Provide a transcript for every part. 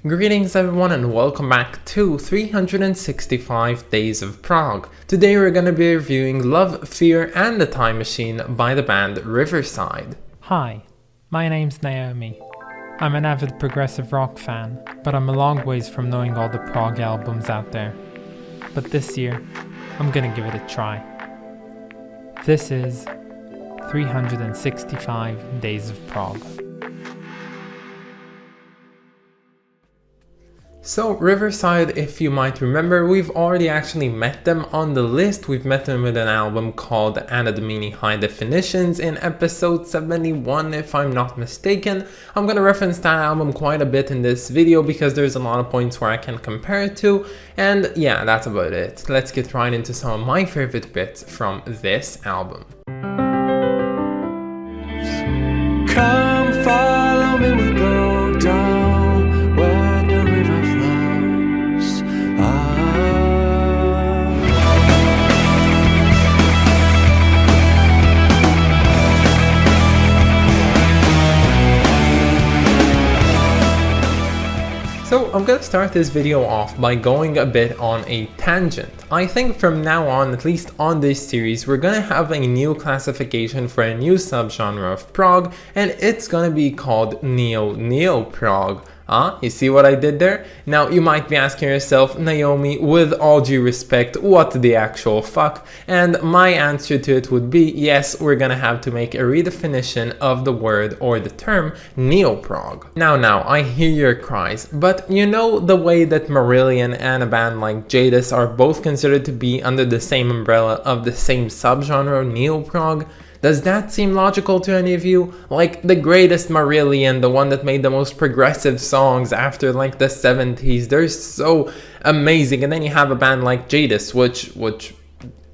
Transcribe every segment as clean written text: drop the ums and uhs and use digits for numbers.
Greetings everyone and welcome back to 365 Days of Prog. Today we're going to be reviewing Love, Fear and the Time Machine by the band Riverside. Hi, my name's Naomi. I'm an avid progressive rock fan, but I'm a long ways from knowing all the prog albums out there. But this year, I'm gonna give it a try. This is 365 Days of Prog. So Riverside, if you might remember, we've already actually met them on the list. We've met them with an album called Anadamini High Definitions in episode 71 if I'm not mistaken. I'm gonna reference that album quite a bit in this video because there's a lot of points where I can compare it to, and yeah, that's about it. Let's get right into some of my favorite bits from this album. Come follow me, we'll go down where the river flows. So I'm gonna start this video off by going a bit on a tangent. I think from now on, at least on this series, we're gonna have a new classification for a new subgenre of prog, and it's gonna be called neo-prog. You see what I did there? Now you might be asking yourself, Naomi, with all due respect, what the actual fuck? And my answer to it would be, yes, we're gonna have to make a redefinition of the word or the term neo-prog. Now, I hear your cries, but you know the way that Marillion and a band like Jadis are both considered to be under the same umbrella of the same subgenre, neo-prog? Does that seem logical to any of you? Like the greatest Marillion, the one that made the most progressive songs after like the 70s, they're so amazing. And then you have a band like Jadis, which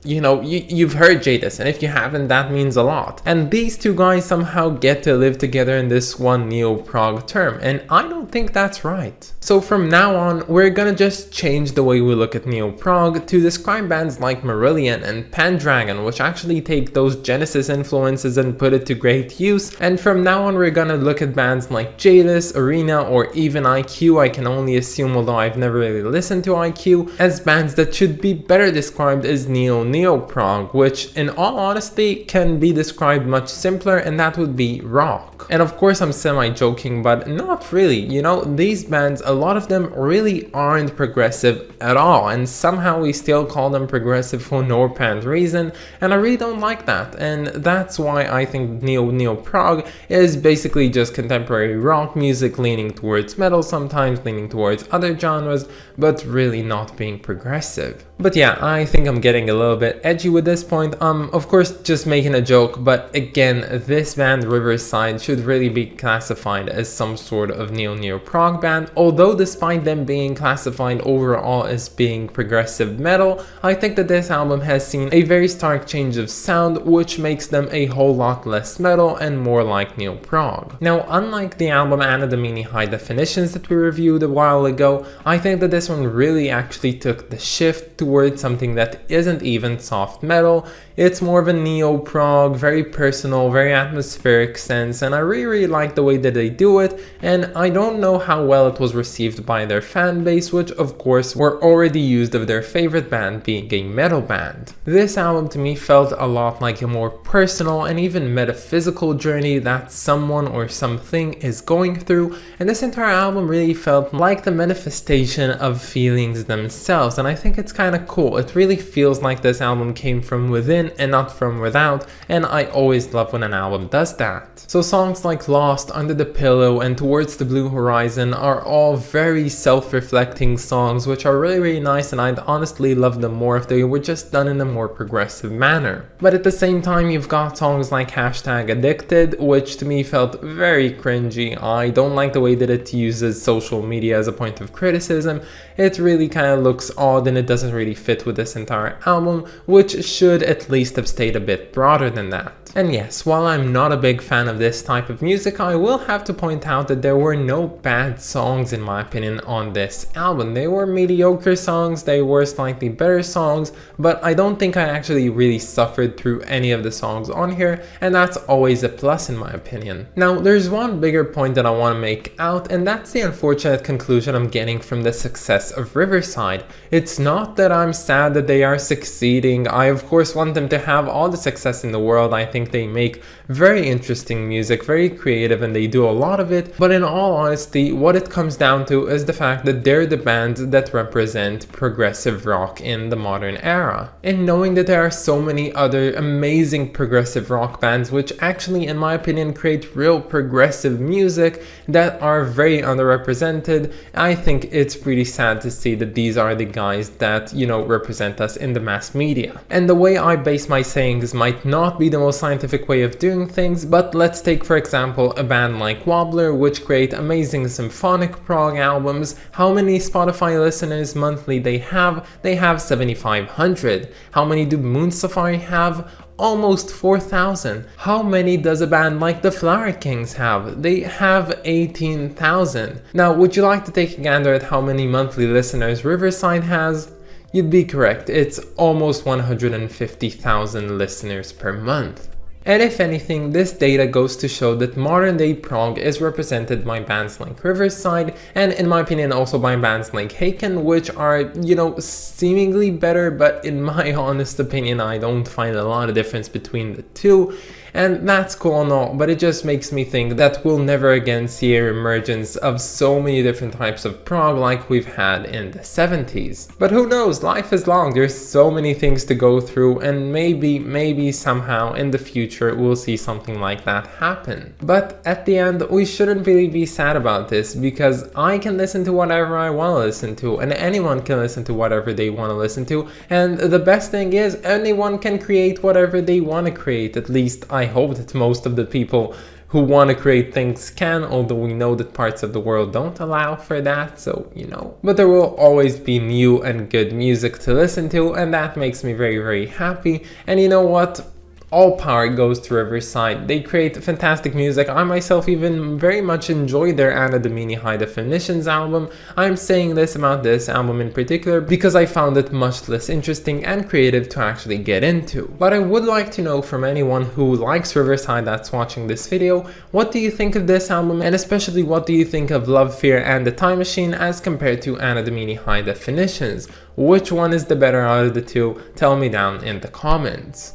you know, you've heard Jadis, and if you haven't, that means a lot. And these two guys somehow get to live together in this one neo-prog term, and I don't think that's right. So from now on, we're gonna just change the way we look at neo-prog to describe bands like Marillion and Pendragon, which actually take those Genesis influences and put it to great use. And from now on, we're gonna look at bands like Jadis, Arena, or even IQ, I can only assume, although I've never really listened to IQ, as bands that should be better described as neo-prog, which in all honesty can be described much simpler, and that would be rock. And of course I'm semi-joking, but not really. You know, these bands, a lot of them really aren't progressive at all, and somehow we still call them progressive for no apparent reason, and I really don't like that. And that's why I think neo-prog is basically just contemporary rock music leaning towards metal, sometimes leaning towards other genres, but really not being progressive. But yeah, I think I'm getting a little bit edgy with this point. Of course, just making a joke, but again, this band Riverside should really be classified as some sort of neo-prog band, although despite them being classified overall as being progressive metal, I think that this album has seen a very stark change of sound, which makes them a whole lot less metal and more like neo-prog. Now, unlike the album Anadamini High Definitions that we reviewed a while ago, I think that this one really actually took the shift towards something that isn't even soft metal. It's more of a neo-prog, very personal, very atmospheric sense, and I really like the way that they do it, and I don't know how well it was received by their fan base, which of course were already used of their favorite band being a metal band. This album to me felt a lot like a more personal and even metaphysical journey that someone or something is going through, and this entire album really felt like the manifestation of feelings themselves, and I think it's kind of cool. It really feels like this album came from within and not from without, and I always love when an album does that. So songs like Lost, Under the Pillow, and Towards the Blue Horizon are all very self-reflecting songs, which are really nice, and I'd honestly love them more if they were just done in a more progressive manner. But at the same time, you've got songs like #Addicted, which to me felt very cringy. I don't like the way that it uses social media as a point of criticism. It really kind of looks odd, and it doesn't really really fit with this entire album, which should at least have stayed a bit broader than that. And yes, while I'm not a big fan of this type of music, I will have to point out that there were no bad songs in my opinion on this album. They were mediocre songs, they were slightly better songs, but I don't think I actually really suffered through any of the songs on here, and that's always a plus in my opinion. Now, there's one bigger point that I want to make out, and that's the unfortunate conclusion I'm getting from the success of Riverside. It's not that I'm sad that they are succeeding. I of course want them to have all the success in the world. I think they make very interesting music, very creative, and they do a lot of it, but in all honesty, what it comes down to is the fact that they're the band that represent progressive rock in the modern era. And knowing that there are so many other amazing progressive rock bands which actually, in my opinion, create real progressive music that are very underrepresented, I think it's pretty sad to see that these are the guys that, you know, represent us in the mass media. And the way I base my sayings might not be the most scientific way of doing things, but let's take for example a band like Wobbler, which create amazing symphonic prog albums. How many Spotify listeners monthly they have? They have 7,500. How many do Moon Safari have? Almost 4,000. How many does a band like the Flower Kings have? They have 18,000. Now, would you like to take a gander at how many monthly listeners Riverside has? You'd be correct, it's almost 150,000 listeners per month. And if anything, this data goes to show that modern day prog is represented by bands like Riverside, and in my opinion also by bands like Haken, which are, you know, seemingly better, but in my honest opinion I don't find a lot of difference between the two. And that's cool and all, but it just makes me think that we'll never again see a emergence of so many different types of prog like we've had in the 70s. But who knows, life is long, there's so many things to go through, and maybe somehow in the future we'll see something like that happen. But at the end, we shouldn't really be sad about this, because I can listen to whatever I want to listen to, and anyone can listen to whatever they want to listen to, and the best thing is anyone can create whatever they want to create. At least I hope that most of the people who want to create things can, although we know that parts of the world don't allow for that, so you know. But there will always be new and good music to listen to, and that makes me very, very happy. And you know what? All power goes to Riverside. They create fantastic music. I myself even very much enjoy their Anna Domini High Definitions album. I'm saying this about this album in particular because I found it much less interesting and creative to actually get into. But I would like to know from anyone who likes Riverside that's watching this video, what do you think of this album, and especially what do you think of Love, Fear and the Time Machine as compared to Anna Domini High Definitions? Which one is the better out of the two? Tell me down in the comments.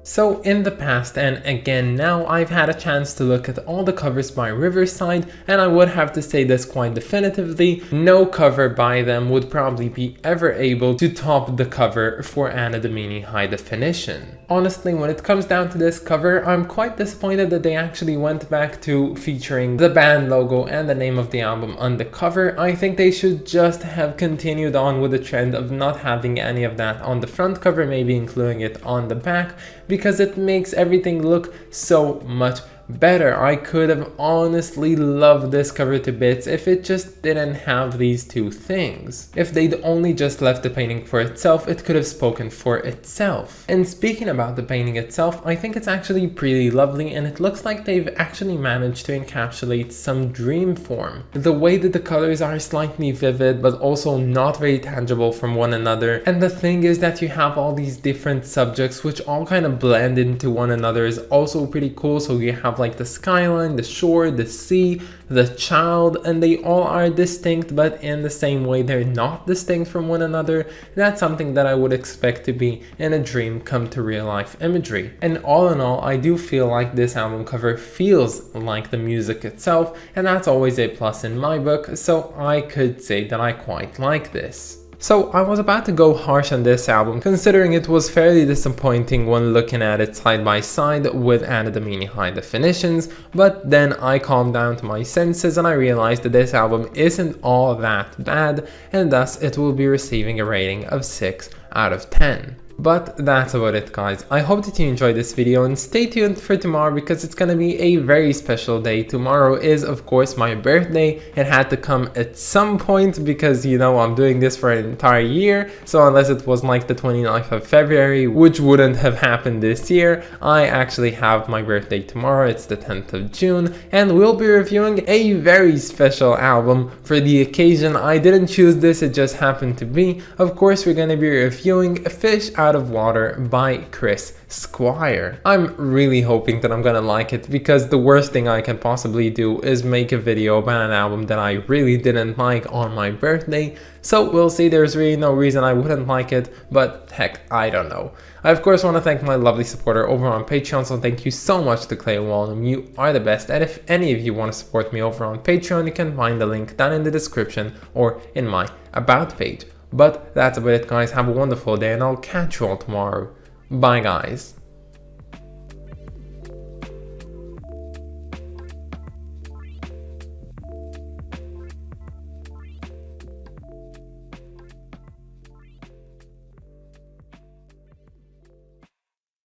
So in the past and again now, I've had a chance to look at all the covers by Riverside, and I would have to say this quite definitively, no cover by them would probably be ever able to top the cover for Anna Domini High Definition. Honestly, when it comes down to this cover, I'm quite disappointed that they actually went back to featuring the band logo and the name of the album on the cover. I think they should just have continued on with the trend of not having any of that on the front cover, maybe including it on the back, because it makes everything look so much better. I could have honestly loved this cover to bits if it just didn't have these two things. If they'd only just left the painting for itself, it could have spoken for itself. And speaking about the painting itself, I think it's actually pretty lovely, and it looks like they've actually managed to encapsulate some dream form. The way that the colors are slightly vivid but also not very tangible from one another, and the thing is that you have all these different subjects which all kind of blend into one another is also pretty cool. So you have like the skyline, the shore, the sea, the child, and they all are distinct, but in the same way they're not distinct from one another. That's something that I would expect to be in a dream come to real life imagery. And all in all, I do feel like this album cover feels like the music itself, and that's always a plus in my book, so I could say that I quite like this. So I was about to go harsh on this album, considering it was fairly disappointing when looking at it side by side with Anna Domini High Definitions, but then I calmed down to my senses and I realized that this album isn't all that bad, and thus it will be receiving a rating of 6 out of 10. But that's about it, guys. I hope that you enjoyed this video and stay tuned for tomorrow because it's gonna be a very special day. Tomorrow is of course my birthday. It had to come at some point because you know I'm doing this for an entire year, so unless it was like the 29th of February, which wouldn't have happened this year, I actually have my birthday tomorrow. It's the 10th of June and we'll be reviewing a very special album for the occasion. I didn't choose this, it just happened to be. Of course, we're gonna be reviewing Fish Out of Water by Chris Squire. I'm really hoping that I'm gonna like it because the worst thing I can possibly do is make a video about an album that I really didn't like on my birthday. So we'll see. There's really no reason I wouldn't like it, but heck, I don't know. I of course want to thank my lovely supporter over on Patreon, so thank you so much to Clay Walnum. You are the best, and if any of you want to support me over on Patreon, you can find the link down in the description or in my About page. But that's about it, guys. Have a wonderful day and I'll catch you all tomorrow. Bye, guys.